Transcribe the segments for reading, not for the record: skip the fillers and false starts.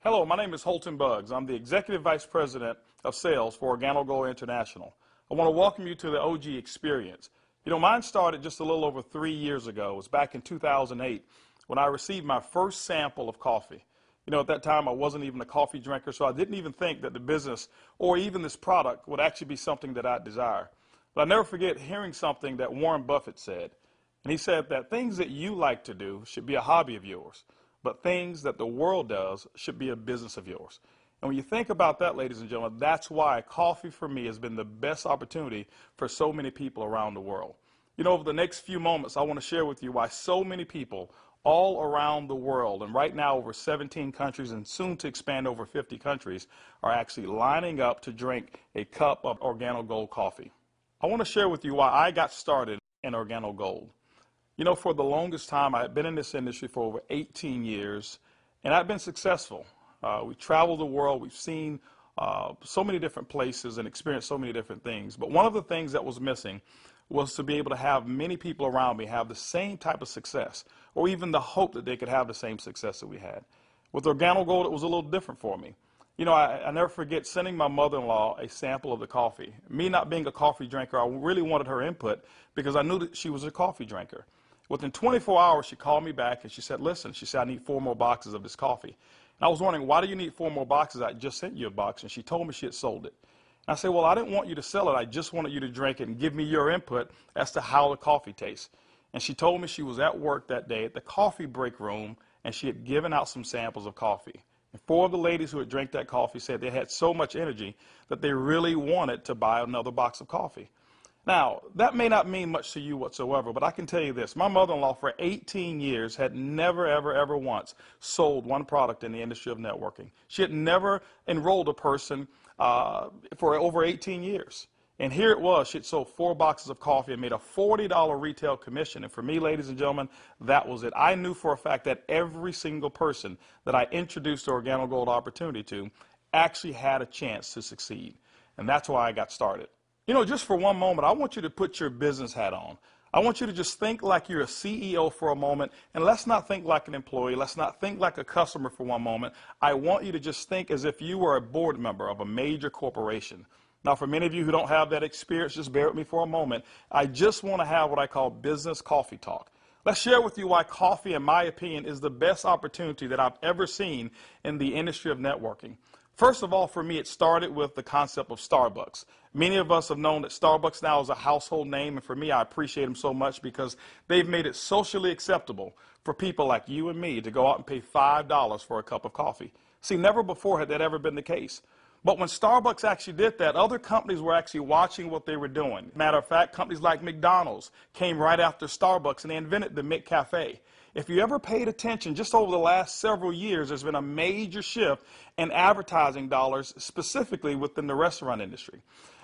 Hello, my name is Holton Buggs. I'm the Executive Vice President of Sales for Organo Gold International. I want to welcome you to the OG experience. You know, mine started just a little over 3 years ago. It was back in 2008 when I received my first sample of coffee. You know, at that time I wasn't even a coffee drinker, so I didn't even think that the business or even this product would actually be something that I'd desire. But I'll never forget hearing something that Warren Buffett said. And he said that things that you like to do should be a hobby of yours, but things that the world does should be a business of yours. And when you think about that, ladies and gentlemen, that's why coffee for me has been the best opportunity for so many people around the world. You know, over the next few moments, I want to share with you why so many people all around the world, and right now over 17 countries and soon to expand over 50 countries, are actually lining up to drink a cup of Organo Gold coffee. I want to share with you why I got started in Organo Gold. You know, for the longest time, I had been in this industry for over 18 years, and I've been successful. We traveled the world, we've seen so many different places and experienced so many different things. But one of the things that was missing was to be able to have many people around me have the same type of success, or even the hope that they could have the same success that we had. With Organo Gold, it was a little different for me. You know, I never forget sending my mother-in-law a sample of the coffee. Me not being a coffee drinker, I really wanted her input because I knew that she was a coffee drinker. Within 24 hours, she called me back and she said, listen, she said, I need 4 more boxes of this coffee. And I was wondering, why do you need 4 more boxes? I just sent you a box. And she told me she had sold it. And I said, well, I didn't want you to sell it. I just wanted you to drink it and give me your input as to how the coffee tastes. And she told me she was at work that day at the coffee break room, and she had given out some samples of coffee. And 4 of the ladies who had drank that coffee said they had so much energy that they really wanted to buy another box of coffee. Now, that may not mean much to you whatsoever, but I can tell you this. My mother-in-law for 18 years had never, ever once sold one product in the industry of networking. She had never enrolled a person for over 18 years. And here it was. She had sold 4 boxes of coffee and made a $40 retail commission. And for me, ladies and gentlemen, that was it. I knew for a fact that every single person that I introduced the Organo Gold opportunity to actually had a chance to succeed. And that's why I got started. You know, just for one moment, I want you to put your business hat on. I want you to just think like you're a CEO for a moment, and let's not think like an employee. Let's not think like a customer for one moment. I want you to just think as if you were a board member of a major corporation. Now, for many of you who don't have that experience, just bear with me for a moment. I just want to have what I call business coffee talk. Let's share with you why coffee, in my opinion, is the best opportunity that I've ever seen in the industry of networking. First of all, for me, it started with the concept of Starbucks. Many of us have known that Starbucks now is a household name, and for me, I appreciate them so much because they've made it socially acceptable for people like you and me to go out and pay $5 for a cup of coffee. See, never before had that ever been the case. But when Starbucks actually did that, other companies were actually watching what they were doing. Matter of fact, companies like McDonald's came right after Starbucks, and they invented the McCafe. If you ever paid attention, just over the last several years, there's been a major shift in advertising dollars, specifically within the restaurant industry.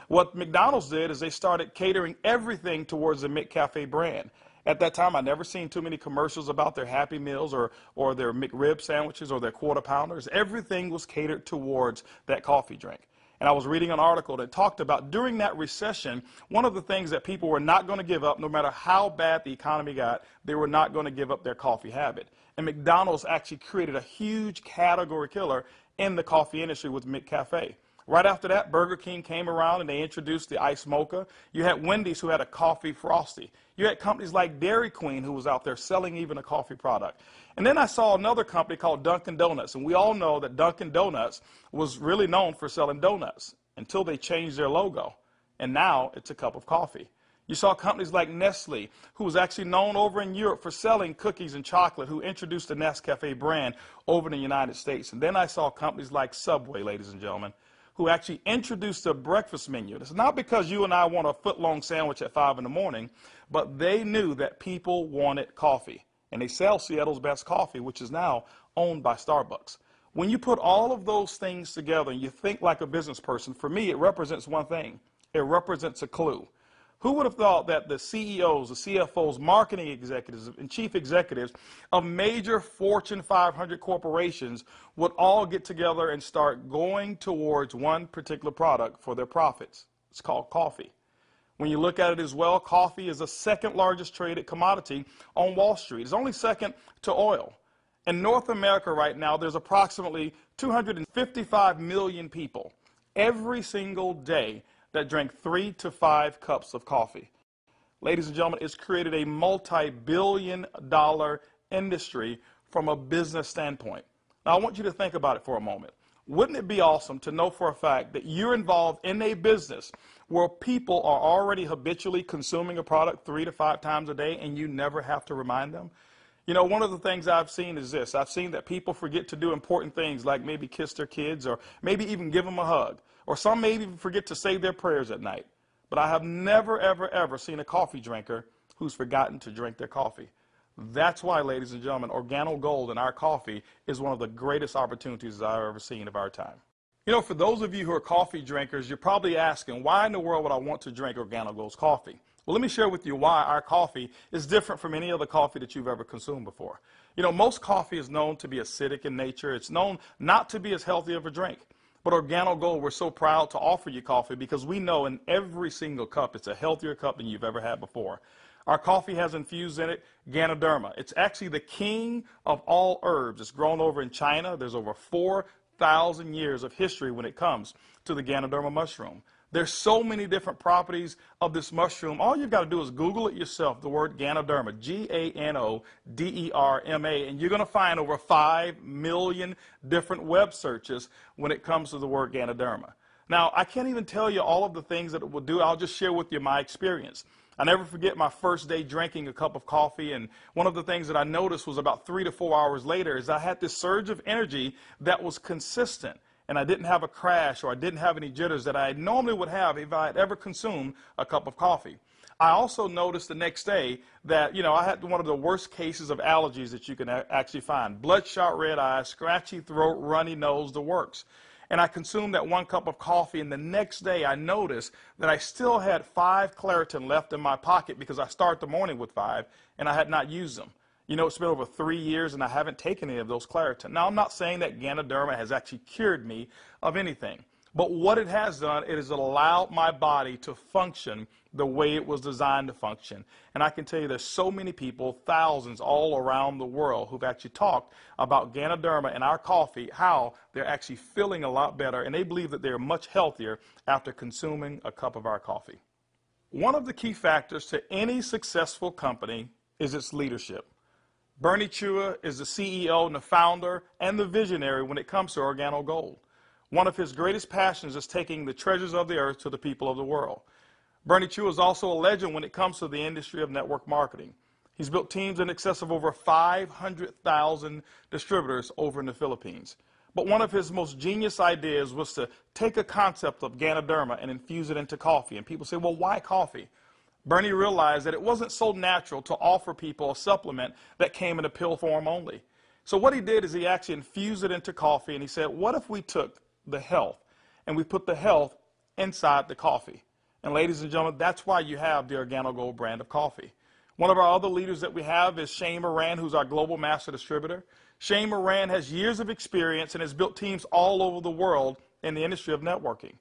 What McDonald's did is they started catering everything towards the McCafe brand. At that time, I'd never seen too many commercials about their Happy Meals or their McRib sandwiches or their Quarter Pounders. Everything was catered towards that coffee drink. And I was reading an article that talked about during that recession, one of the things that people were not going to give up, no matter how bad the economy got, they were not going to give up their coffee habit. And McDonald's actually created a huge category killer in the coffee industry with McCafe. Right after that, Burger King came around and they introduced the Iced Mocha. You had Wendy's who had a coffee frosty. You had companies like Dairy Queen who was out there selling even a coffee product. And then I saw another company called Dunkin' Donuts. And we all know that Dunkin' Donuts was really known for selling donuts until they changed their logo. And now it's a cup of coffee. You saw companies like Nestle, who was actually known over in Europe for selling cookies and chocolate, who introduced the Nescafe brand over in the United States. And then I saw companies like Subway, ladies and gentlemen, who actually introduced a breakfast menu. It's not because you and I want a foot-long sandwich at 5 in the morning, but they knew that people wanted coffee. And they sell Seattle's best coffee, which is now owned by Starbucks. When you put all of those things together and you think like a business person, for me, it represents one thing. It represents a clue. Who would have thought that the CEOs, the CFOs, marketing executives, and chief executives of major Fortune 500 corporations would all get together and start going towards one particular product for their profits? It's called coffee. When you look at it as well, coffee is the second largest traded commodity on Wall Street. It's only second to oil. In North America right now, there's approximately 255 million people every single day that drink 3 to 5 cups of coffee. Ladies and gentlemen, it's created a multi-billion-dollar industry from a business standpoint. Now, I want you to think about it for a moment. Wouldn't it be awesome to know for a fact that you're involved in a business where people are already habitually consuming a product 3 to 5 times a day and you never have to remind them? You know, one of the things I've seen is this. I've seen that people forget to do important things like maybe kiss their kids or maybe even give them a hug. Or some may even forget to say their prayers at night. But I have never, ever, ever seen a coffee drinker who's forgotten to drink their coffee. That's why, ladies and gentlemen, Organo Gold in our coffee is one of the greatest opportunities I've ever seen of our time. You know, for those of you who are coffee drinkers, you're probably asking, why in the world would I want to drink Organo Gold's coffee? Well, let me share with you why our coffee is different from any other coffee that you've ever consumed before. You know, most coffee is known to be acidic in nature. It's known not to be as healthy of a drink. But Organo Gold, we're so proud to offer you coffee because we know in every single cup it's a healthier cup than you've ever had before. Our coffee has infused in it Ganoderma. It's actually the king of all herbs. It's grown over in China. There's over 4,000 years of history when it comes to the Ganoderma mushroom. There's so many different properties of this mushroom. All you've got to do is Google it yourself, the word Ganoderma, Ganoderma, and you're going to find over 5 million different web searches when it comes to the word Ganoderma. Now, I can't even tell you all of the things that it will do. I'll just share with you my experience. I never forget my first day drinking a cup of coffee, and one of the things that I noticed was about 3 to 4 hours later is I had this surge of energy that was consistent. And I didn't have a crash or I didn't have any jitters that I normally would have if I had ever consumed a cup of coffee. I also noticed the next day that, you know, I had one of the worst cases of allergies that you can actually find. Bloodshot red eyes, scratchy throat, runny nose, the works. And I consumed that 1 cup of coffee, and the next day I noticed that I still had 5 Claritin left in my pocket because I start the morning with 5 and I had not used them. You know, it's been over 3 years and I haven't taken any of those Claritin. Now, I'm not saying that Ganoderma has actually cured me of anything. But what it has done, it has allowed my body to function the way it was designed to function. And I can tell you there's so many people, thousands all around the world, who've actually talked about Ganoderma and our coffee, how they're actually feeling a lot better. And they believe that they're much healthier after consuming a cup of our coffee. One of the key factors to any successful company is its leadership. Bernie Chua is the CEO and the founder and the visionary when it comes to Organo Gold. One of his greatest passions is taking the treasures of the earth to the people of the world. Bernie Chua is also a legend when it comes to the industry of network marketing. He's built teams in excess of over 500,000 distributors over in the Philippines. But one of his most genius ideas was to take a concept of Ganoderma and infuse it into coffee. And people say, well, why coffee? Bernie realized that it wasn't so natural to offer people a supplement that came in a pill form only. So what he did is he actually infused it into coffee, and he said, what if we took the health and we put the health inside the coffee? And ladies and gentlemen, that's why you have the Organo Gold brand of coffee. One of our other leaders that we have is Shane Moran, who's our global master distributor. Shane Moran has years of experience and has built teams all over the world in the industry of networking.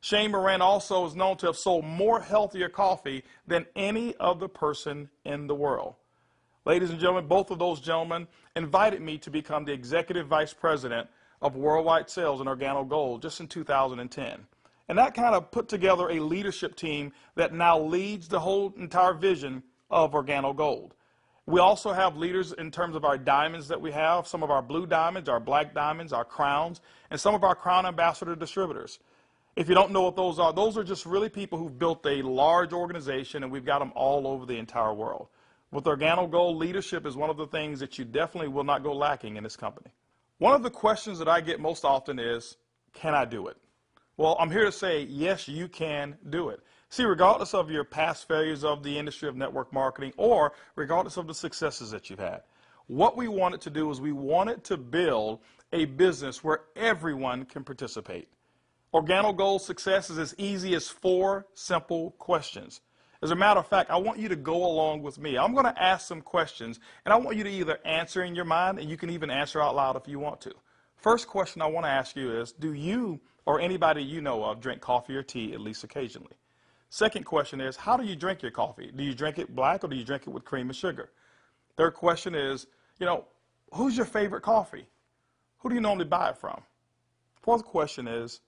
Shane Moran also is known to have sold more healthier coffee than any other person in the world. Ladies and gentlemen, both of those gentlemen invited me to become the Executive Vice President of Worldwide Sales in Organo Gold just in 2010. And that kind of put together a leadership team that now leads the whole entire vision of Organo Gold. We also have leaders in terms of our diamonds that we have, some of our blue diamonds, our black diamonds, our crowns, and some of our crown ambassador distributors. If you don't know what those are just really people who've built a large organization, and we've got them all over the entire world. With Organo Gold, leadership is one of the things that you definitely will not go lacking in this company. One of the questions that I get most often is, can I do it? Well, I'm here to say, yes, you can do it. See, regardless of your past failures of the industry of network marketing or regardless of the successes that you've had, what we wanted to do is we wanted to build a business where everyone can participate. Organo Gold's success is as easy as 4 simple questions. As a matter of fact, I want you to go along with me. I'm going to ask some questions, and I want you to either answer in your mind, and you can even answer out loud if you want to. First question I want to ask you is, do you or anybody you know of drink coffee or tea at least occasionally? Second question is, how do you drink your coffee? Do you drink it black or do you drink it with cream and sugar? Third question is, Who's your favorite coffee? Who do you normally buy it from? Fourth question is,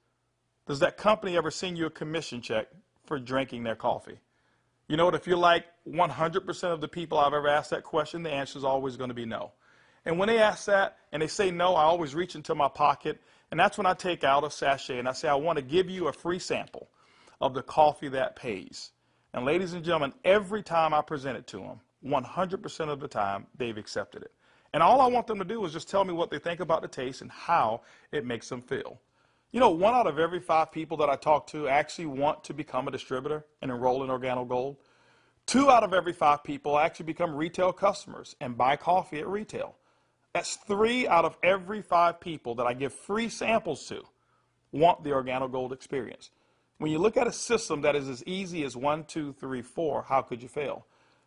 does that company ever send you a commission check for drinking their coffee? You know what, if you're like 100% of the people I've ever asked that question, the answer is always going to be no. And when they ask that and they say no, I always reach into my pocket, and that's when I take out a sachet and I say, I want to give you a free sample of the coffee that pays. And ladies and gentlemen, every time I present it to them, 100% of the time, they've accepted it. And all I want them to do is just tell me what they think about the taste and how it makes them feel. You know, 1 out of every 5 people that I talk to actually want to become a distributor and enroll in Organo Gold. 2 out of every 5 people actually become retail customers and buy coffee at retail. That's 3 out of every 5 people that I give free samples to want the Organo Gold experience. When you look at a system that is as easy as 1, 2, 3, 4, how could you fail?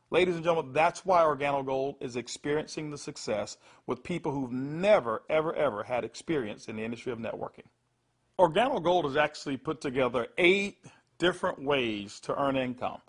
Ladies and gentlemen, that's why Organo Gold is experiencing the success with people who've never, ever had experience in the industry of networking. Organo Gold has actually put together 8 different ways to earn income.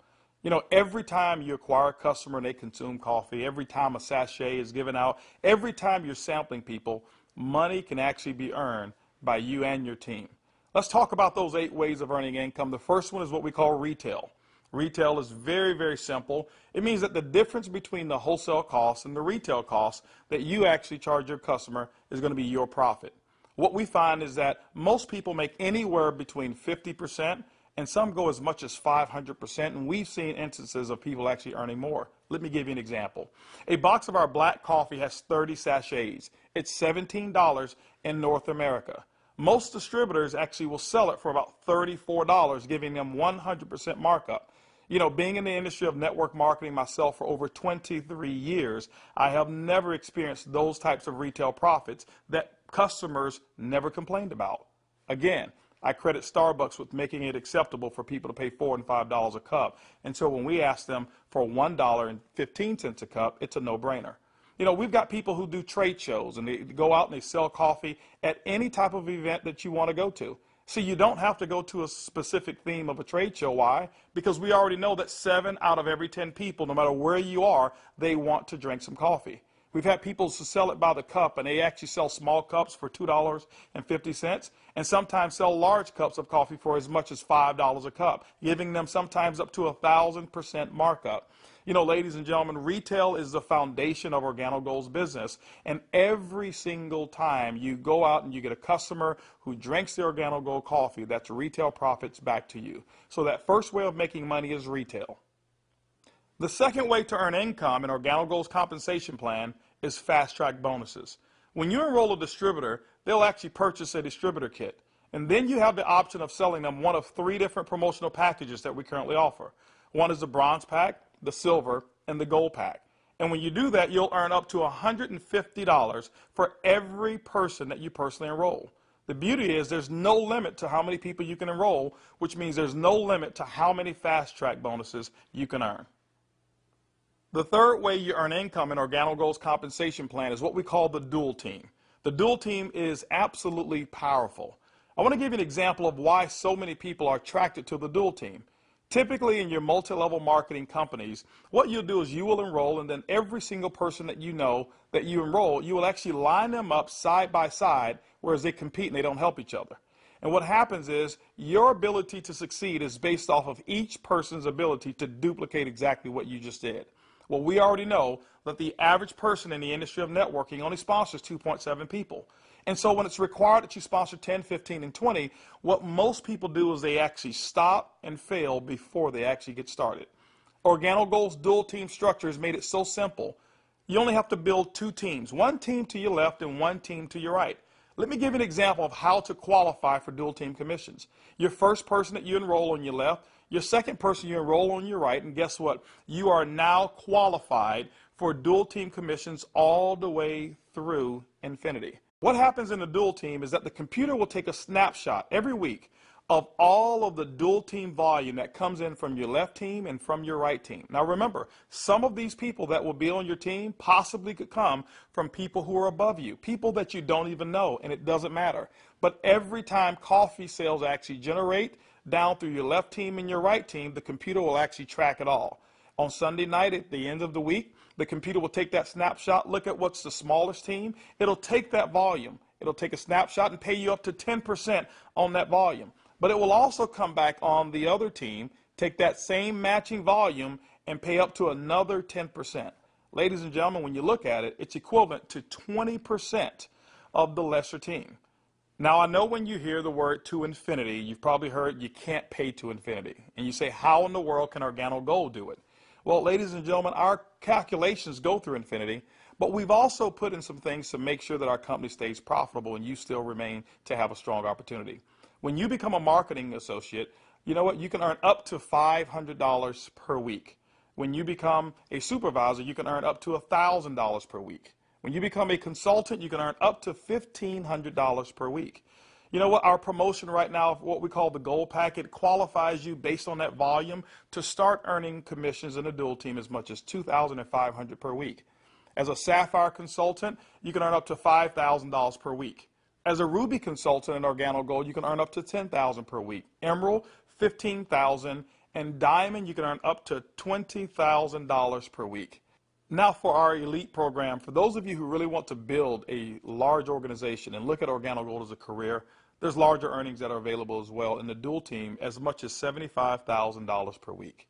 You know, every time you acquire a customer and they consume coffee, every time a sachet is given out, every time you're sampling people, money can actually be earned by you and your team. Let's talk about those 8 ways of earning income. The first one is what we call retail. Retail is very simple. It means that the difference between the wholesale cost and the retail cost that you actually charge your customer is going to be your profit. What we find is that most people make anywhere between 50% and some go as much as 500%, and we've seen instances of people actually earning more. Let me give you an example. A box of our black coffee has 30 sachets. It's $17 in North America. Most distributors actually will sell it for about $34, giving them 100% markup. You know, being in the industry of network marketing myself for over 23 years, I have never experienced those types of retail profits that customers never complained about. Again, I credit Starbucks with making it acceptable for people to pay $4 and $5 a cup. And so when we ask them for $1.15 a cup, it's a no-brainer. You know, we've got people who do trade shows and they go out and they sell coffee at any type of event that you want to go to. See, you don't have to go to a specific theme of a trade show. Why? Because we already know that 7 out of every 10 people, no matter where you are, they want to drink some coffee. We've had people to sell it by the cup, and they actually sell small cups for $2.50, and sometimes sell large cups of coffee for as much as $5 a cup, giving them sometimes up to 1,000% markup. You know, ladies and gentlemen, retail is the foundation of Organo Gold's business, and every single time you go out and you get a customer who drinks the Organo Gold coffee, that's retail profits back to you. So that first way of making money is retail. The second way to earn income in Organo Gold's compensation plan is fast-track bonuses. When you enroll a distributor, they'll actually purchase a distributor kit. And then you have the option of selling them one of 3 different promotional packages that we currently offer. One is the bronze pack, the silver, and the gold pack. And when you do that, you'll earn up to $150 for every person that you personally enroll. The beauty is there's no limit to how many people you can enroll, which means there's no limit to how many fast-track bonuses you can earn. The third way you earn income in Organo Gold's compensation plan is what we call the dual team. The dual team is absolutely powerful. I want to give you an example of why so many people are attracted to the dual team. Typically in your multi-level marketing companies, what you'll do is you will enroll, and then every single person that you know that you enroll, you will actually line them up side by side, whereas they compete and they don't help each other. And what happens is your ability to succeed is based off of each person's ability to duplicate exactly what you just did. Well, we already know that the average person in the industry of networking only sponsors 2.7 people. And so when it's required that you sponsor 10, 15, and 20, what most people do is they actually stop and fail before they actually get started. Organo Gold's dual team structure has made it so simple. You only have to build 2 teams, 1 team to your left and 1 team to your right. Let me give you an example of how to qualify for dual team commissions. Your first person that you enroll on your left, your second person you enroll on your right, and guess what? You are now qualified for dual team commissions all the way through infinity. What happens in the dual team is that the computer will take a snapshot every week of all of the dual team volume that comes in from your left team and from your right team. Now remember, some of these people that will be on your team possibly could come from people who are above you, people that you don't even know, and it doesn't matter. But every time coffee sales actually generate down through your left team and your right team, the computer will actually track it all. On Sunday night at the end of the week, the computer will take that snapshot, look at what's the smallest team. It'll take that volume. It'll take a snapshot and pay you up to 10% on that volume. But it will also come back on the other team, take that same matching volume and pay up to another 10%. Ladies and gentlemen, when you look at it, it's equivalent to 20% of the lesser team. Now, I know when you hear the word to infinity, you've probably heard you can't pay to infinity. And you say, how in the world can Organo Gold do it? Well, ladies and gentlemen, our calculations go through infinity, but we've also put in some things to make sure that our company stays profitable and you still remain to have a strong opportunity. When you become a marketing associate, you know what? You can earn up to $500 per week. When you become a supervisor, you can earn up to $1,000 per week. When you become a consultant, you can earn up to $1,500 per week. You know what? Our promotion right now, what we call the Gold Packet, qualifies you based on that volume to start earning commissions in a dual team as much as $2,500 per week. As a Sapphire consultant, you can earn up to $5,000 per week. As a Ruby consultant in Organo Gold, you can earn up to $10,000 per week. Emerald, $15,000, and Diamond, you can earn up to $20,000 per week. Now for our elite program, for those of you who really want to build a large organization and look at Organo Gold as a career, there's larger earnings that are available as well in the dual team, as much as $75,000 per week.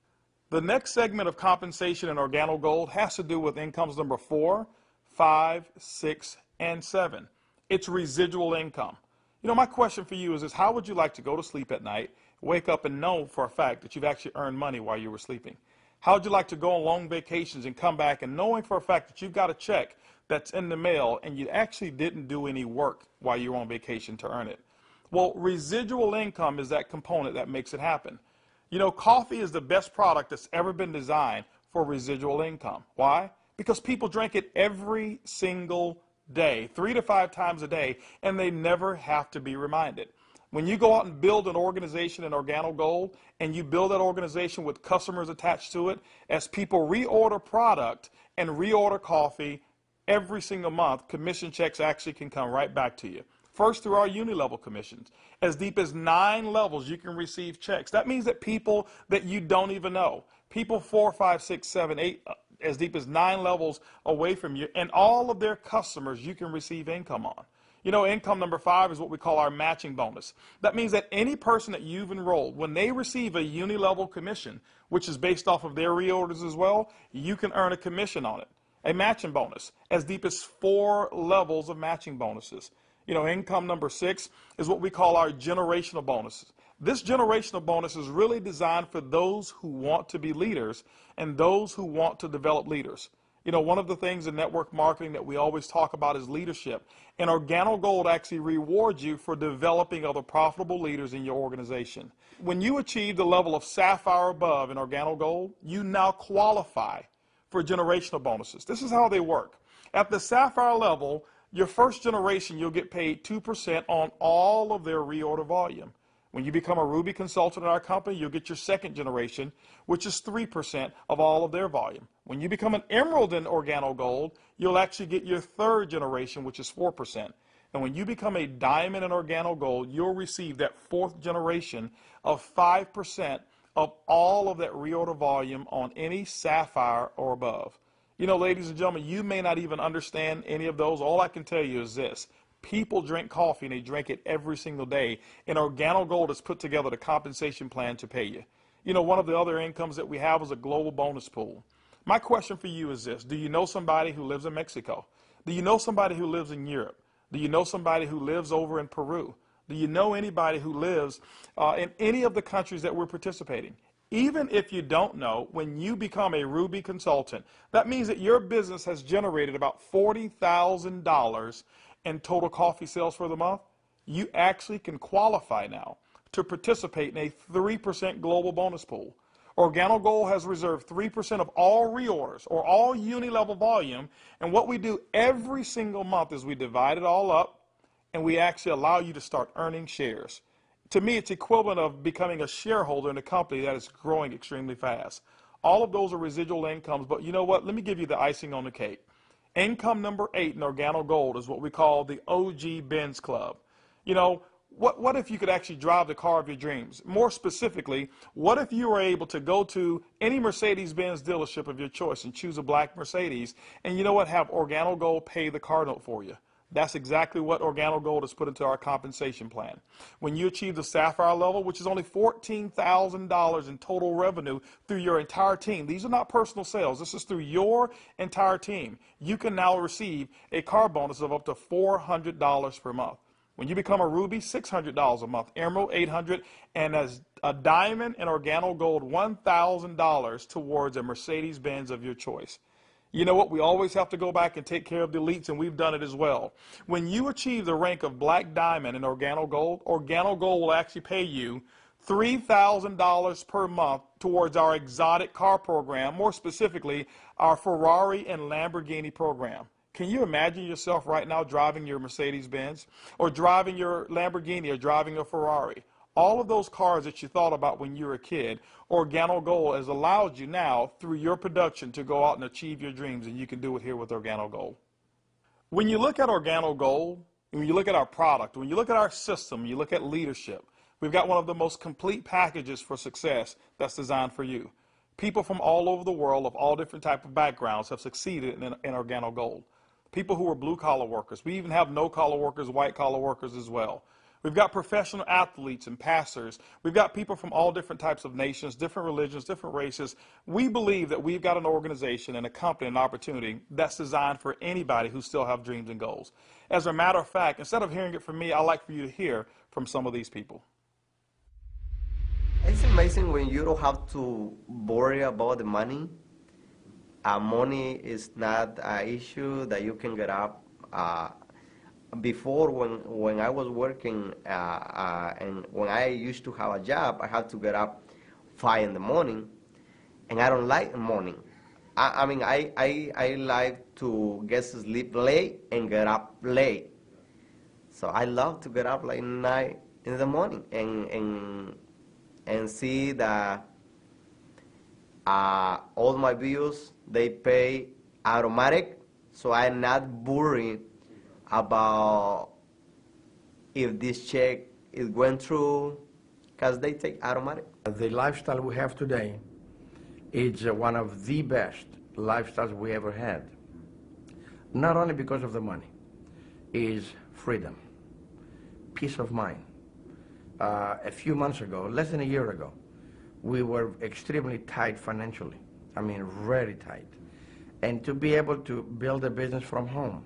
The next segment of compensation in Organo Gold has to do with incomes number 4, 5, 6, and 7. It's residual income. You know, my question for you is this: how would you like to go to sleep at night, wake up and know for a fact that you've actually earned money while you were sleeping? How would you like to go on long vacations and come back and knowing for a fact that you've got a check that's in the mail and you actually didn't do any work while you were on vacation to earn it? Well, residual income is that component that makes it happen. You know, coffee is the best product that's ever been designed for residual income. Why? Because people drink it every single day, 3 to 5 times a day, and they never have to be reminded. When you go out and build an organization in Organo Gold, and you build that organization with customers attached to it, as people reorder product and reorder coffee every single month, commission checks actually can come right back to you. First, through our uni-level commissions. As deep as 9 levels, you can receive checks. That means that people that you don't even know, people 4, 5, 6, 7, 8, as deep as 9 levels away from you, and all of their customers you can receive income on. You know, income number 5 is what we call our matching bonus. That means that any person that you've enrolled, when they receive a uni-level commission, which is based off of their reorders as well, you can earn a commission on it. A matching bonus, as deep as 4 levels of matching bonuses. You know, income number 6 is what we call our generational bonuses. This generational bonus is really designed for those who want to be leaders and those who want to develop leaders. You know, one of the things in network marketing that we always talk about is leadership. And Organo Gold actually rewards you for developing other profitable leaders in your organization. When you achieve the level of Sapphire above in Organo Gold, you now qualify for generational bonuses. This is how they work. At the Sapphire level, your first generation, you'll get paid 2% on all of their reorder volume. When you become a Ruby consultant in our company, you'll get your second generation, which is 3% of all of their volume. When you become an Emerald in Organo Gold, you'll actually get your third generation, which is 4%. And when you become a Diamond in Organo Gold, you'll receive that fourth generation of 5% of all of that reorder volume on any Sapphire or above. You know, ladies and gentlemen, you may not even understand any of those. All I can tell you is this: people drink coffee and they drink it every single day. And Organo Gold has put together the compensation plan to pay you. You know, one of the other incomes that we have is a global bonus pool. My question for you is this: do you know somebody who lives in Mexico? Do you know somebody who lives in Europe? Do you know somebody who lives over in Peru? Do you know anybody who lives in any of the countries that we're participating? Even if you don't know, when you become a Ruby consultant, that means that your business has generated about $40,000 in total coffee sales for the month. You actually can qualify now to participate in a 3% global bonus pool. Organo Gold has reserved 3% of all reorders or all uni-level volume, and what we do every single month is we divide it all up and we actually allow you to start earning shares. To me, it's equivalent of becoming a shareholder in a company that is growing extremely fast. All of those are residual incomes, but you know what? Let me give you the icing on the cake. Income number 8 in Organo Gold is what we call the OG Benz Club. You know, What if you could actually drive the car of your dreams? More specifically, what if you were able to go to any Mercedes-Benz dealership of your choice and choose a black Mercedes, and you know what, have Organo Gold pay the car note for you? That's exactly what Organo Gold has put into our compensation plan. When you achieve the Sapphire level, which is only $14,000 in total revenue through your entire team, these are not personal sales, this is through your entire team, you can now receive a car bonus of up to $400 per month. When you become a Ruby, $600 a month, Emerald, $800, and as a Diamond and Organo Gold, $1,000 towards a Mercedes-Benz of your choice. You know what? We always have to go back and take care of the elites, and we've done it as well. When you achieve the rank of Black Diamond in Organo Gold will actually pay you $3,000 per month towards our exotic car program, more specifically, our Ferrari and Lamborghini program. Can you imagine yourself right now driving your Mercedes-Benz or driving your Lamborghini or driving a Ferrari? All of those cars that you thought about when you were a kid, Organo Gold has allowed you now through your production to go out and achieve your dreams, and you can do it here with Organo Gold. When you look at Organo Gold, when you look at our product, when you look at our system, you look at leadership, we've got one of the most complete packages for success that's designed for you. People from all over the world of all different types of backgrounds have succeeded in Organo Gold. People who are blue-collar workers. We even have no-collar workers, white-collar workers as well. We've got professional athletes and pastors. We've got people from all different types of nations, different religions, different races. We believe that we've got an organization and a company, an opportunity that's designed for anybody who still have dreams and goals. As a matter of fact, instead of hearing it from me, I'd like for you to hear from some of these people. It's amazing when you don't have to worry about the money. Money is not an issue that you can get up. Before, when I was working and when I used to have a job, I had to get up 5 in the morning, and I don't like the morning. I mean, I like to get to sleep late and get up late. So I love to get up like 9 in the morning and see that all my bills, they pay automatic, so I'm not worried about if this check is going through, because they take automatic. The lifestyle we have today is one of the best lifestyles we ever had. Not only because of the money, is freedom, peace of mind. A few months ago, less than a year ago, we were extremely tight financially. I mean, very tight. And to be able to build a business from home,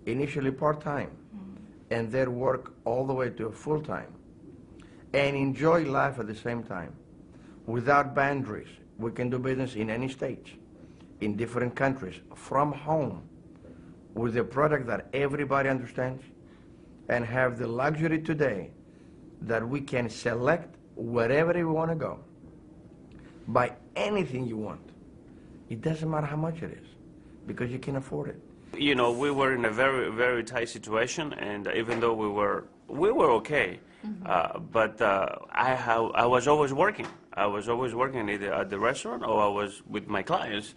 initially part-time, and then work all the way to full-time, and enjoy life at the same time, without boundaries. We can do business in any state, in different countries, from home, with a product that everybody understands, and have the luxury today that we can select wherever we want to go, buy anything you want. It doesn't matter how much it is, because you can afford it. You know, we were in a very, very tight situation, and even though we were okay, but I was always working. I was always working either at the restaurant or I was with my clients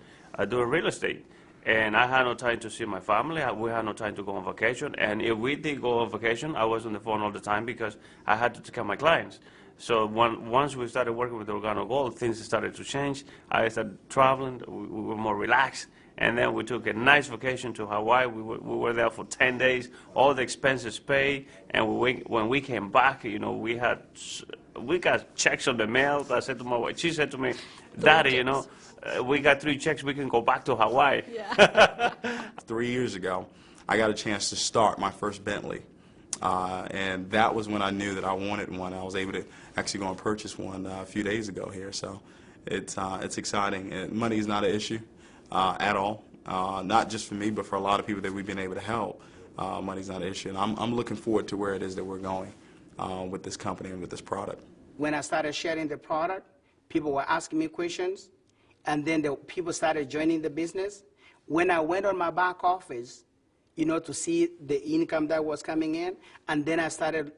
doing real estate. And I had no time to see my family. We had no time to go on vacation. And if we did go on vacation, I was on the phone all the time because I had to take care of my clients. So once we started working with Organo Gold, things started to change. I started traveling. We were more relaxed. And then we took a nice vacation to Hawaii. We were there for 10 days, all the expenses paid. And when we came back, you know, we got checks on the mail. I said to my wife, she said to me, Daddy, you know, we got 3 checks, we can go back to Hawaii. Yeah. 3 years ago, I got a chance to start my first Bentley. And that was when I knew that I wanted one. I was able to actually go and purchase one a few days ago here. So it's exciting. And money is not an issue at all. Not just for me, but for a lot of people that we've been able to help. Money's not an issue. And I'm looking forward to where it is that we're going with this company and with this product. When I started sharing the product, people were asking me questions, and then the people started joining the business. When I went on my back office, you know, to see the income that was coming in, and then I started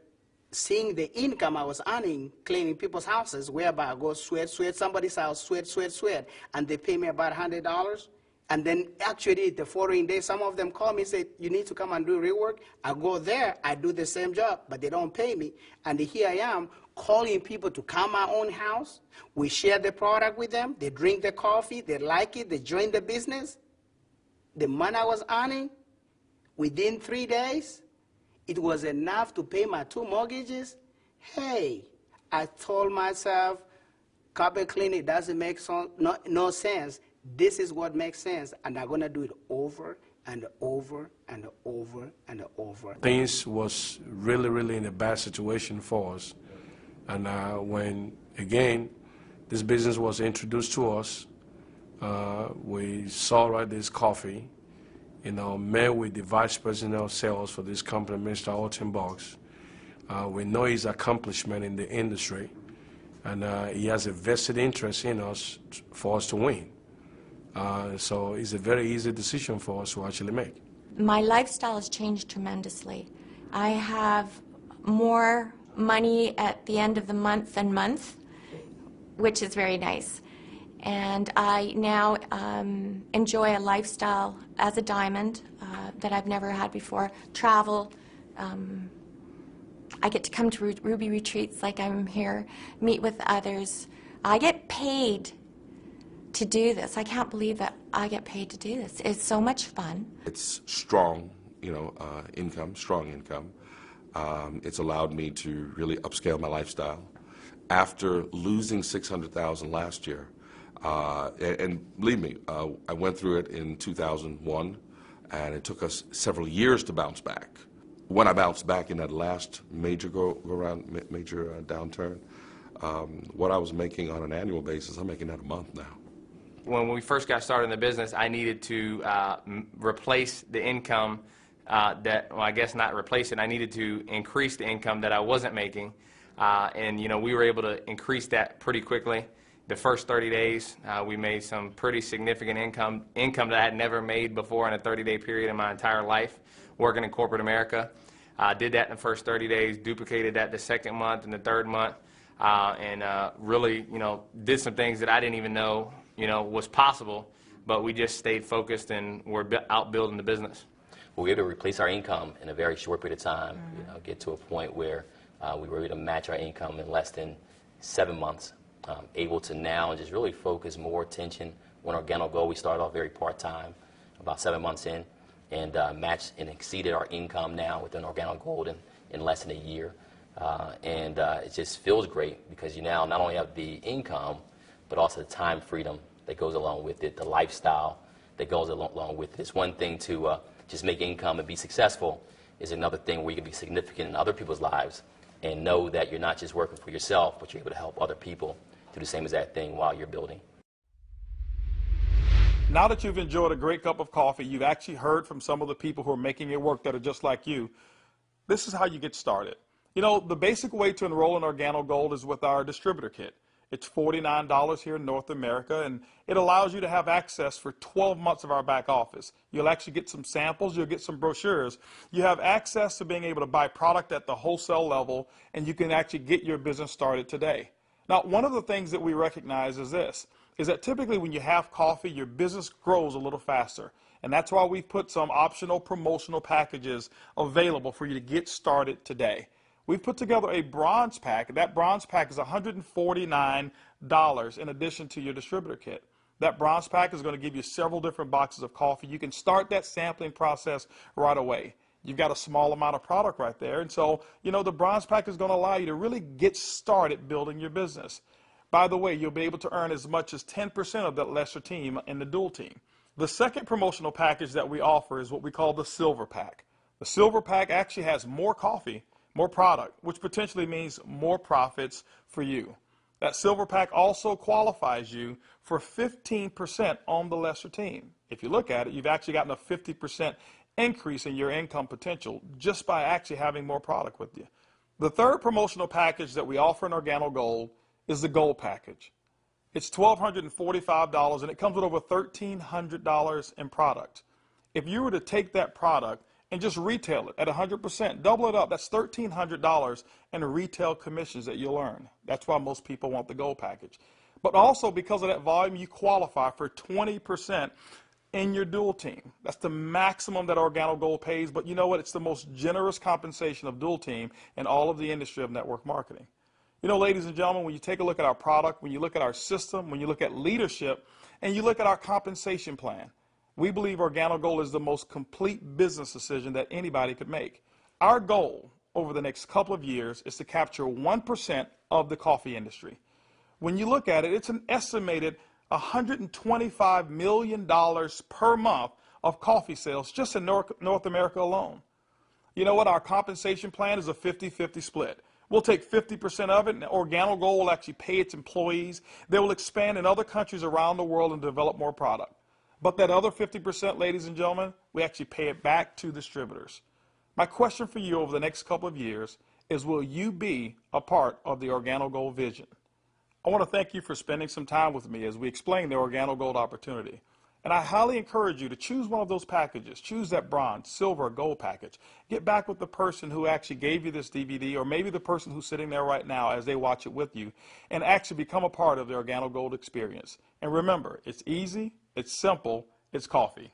seeing the income I was earning cleaning people's houses, whereby I go sweat somebody's house, sweat, and they pay me about $100. And then actually the following day, some of them call me and say, you need to come and do rework. I go there, I do the same job, but they don't pay me. And here I am calling people to come my own house. We share the product with them. They drink the coffee. They like it. They join the business. The money I was earning, within 3 days, it was enough to pay my 2 mortgages. Hey, I told myself, carpet cleaning doesn't make no sense. This is what makes sense, and I'm going to do it over and over and over and over. Things was really in a bad situation for us. And when, again, this business was introduced to us, we saw this coffee, met with the vice president of sales for this company, Mr. Holton Buggs. We know his accomplishment in the industry, and he has a vested interest in us for us to win. So it's a very easy decision for us to actually make. My lifestyle has changed tremendously. I have more money at the end of the month than month, which is very nice. And I now enjoy a lifestyle as a diamond that I've never had before. Travel. I get to come to Ruby retreats like I'm here, meet with others. I get paid to do this. I can't believe that I get paid to do this. It's so much fun. It's strong, income, strong income. It's allowed me to really upscale my lifestyle. After losing $600,000 last year, and believe me, I went through it in 2001, and it took us several years to bounce back. When I bounced back in that last major downturn, what I was making on an annual basis, I'm making that a month now. When we first got started in the business, I needed to replace the income well, I guess not replace it. I needed to increase the income that I wasn't making, and we were able to increase that pretty quickly. The first 30 days, we made some pretty significant income that I had never made before in a 30-day period in my entire life working in corporate America. Did that in the first 30 days, duplicated that the second month and the third month, and really, did some things that I didn't even know, was possible, but we just stayed focused and we're out building the business. We were able to replace our income in a very short period of time, get to a point where we were able to match our income in less than 7 months. Able to now just really focus more attention on Organo Gold. We started off very part-time, about 7 months in, and matched and exceeded our income now within Organo Gold in less than a year. And it just feels great because you now not only have the income, but also the time freedom that goes along with it, the lifestyle that goes along with it. It's one thing to just make income and be successful. Is another thing where you can be significant in other people's lives and know that you're not just working for yourself, but you're able to help other people do the same exact thing while you're building. Now that you've enjoyed a great cup of coffee, you've actually heard from some of the people who are making it work that are just like you. This is how you get started. The basic way to enroll in Organo Gold is with our distributor kit. It's $49 here in North America, and it allows you to have access for 12 months of our back office. You'll actually get some samples, you'll get some brochures. You have access to being able to buy product at the wholesale level, and you can actually get your business started today. Now, one of the things that we recognize is that typically when you have coffee, your business grows a little faster. And that's why we've put some optional promotional packages available for you to get started today. We've put together a bronze pack. That bronze pack is $149 in addition to your distributor kit. That bronze pack is going to give you several different boxes of coffee. You can start that sampling process right away. You've got a small amount of product right there. And so, the bronze pack is going to allow you to really get started building your business. By the way, you'll be able to earn as much as 10% of that lesser team in the dual team. The second promotional package that we offer is what we call the silver pack. The silver pack actually has more coffee, more product, which potentially means more profits for you. That silver pack also qualifies you for 15% on the lesser team. If you look at it, you've actually gotten a 50% increase in your income potential just by actually having more product with you. The third promotional package that we offer in Organo Gold is the Gold package. It's $1,245 and it comes with over $1,300 in product. If you were to take that product and just retail it at 100%, double it up, that's $1,300 in retail commissions that you'll earn. That's why most people want the Gold package. But also because of that volume, you qualify for 20% in your dual team. That's the maximum that Organo Gold pays, but you know what? It's the most generous compensation of dual team in all of the industry of network marketing. You know, ladies and gentlemen, when you take a look at our product, when you look at our system, when you look at leadership, and you look at our compensation plan, we believe Organo Gold is the most complete business decision that anybody could make. Our goal over the next couple of years is to capture 1% of the coffee industry. When you look at it, it's an estimated $125 million per month of coffee sales just in North America alone. You know what? Our compensation plan is a 50-50 split. We'll take 50% of it, and Organo Gold will actually pay its employees. They will expand in other countries around the world and develop more product. But that other 50%, ladies and gentlemen, we actually pay it back to distributors. My question for you over the next couple of years is, will you be a part of the Organo Gold vision? I want to thank you for spending some time with me as we explain the Organo Gold opportunity. And I highly encourage you to choose one of those packages. Choose that bronze, silver, or gold package. Get back with the person who actually gave you this DVD, or maybe the person who's sitting there right now as they watch it with you, and actually become a part of the Organo Gold experience. And remember, it's easy, it's simple, it's coffee.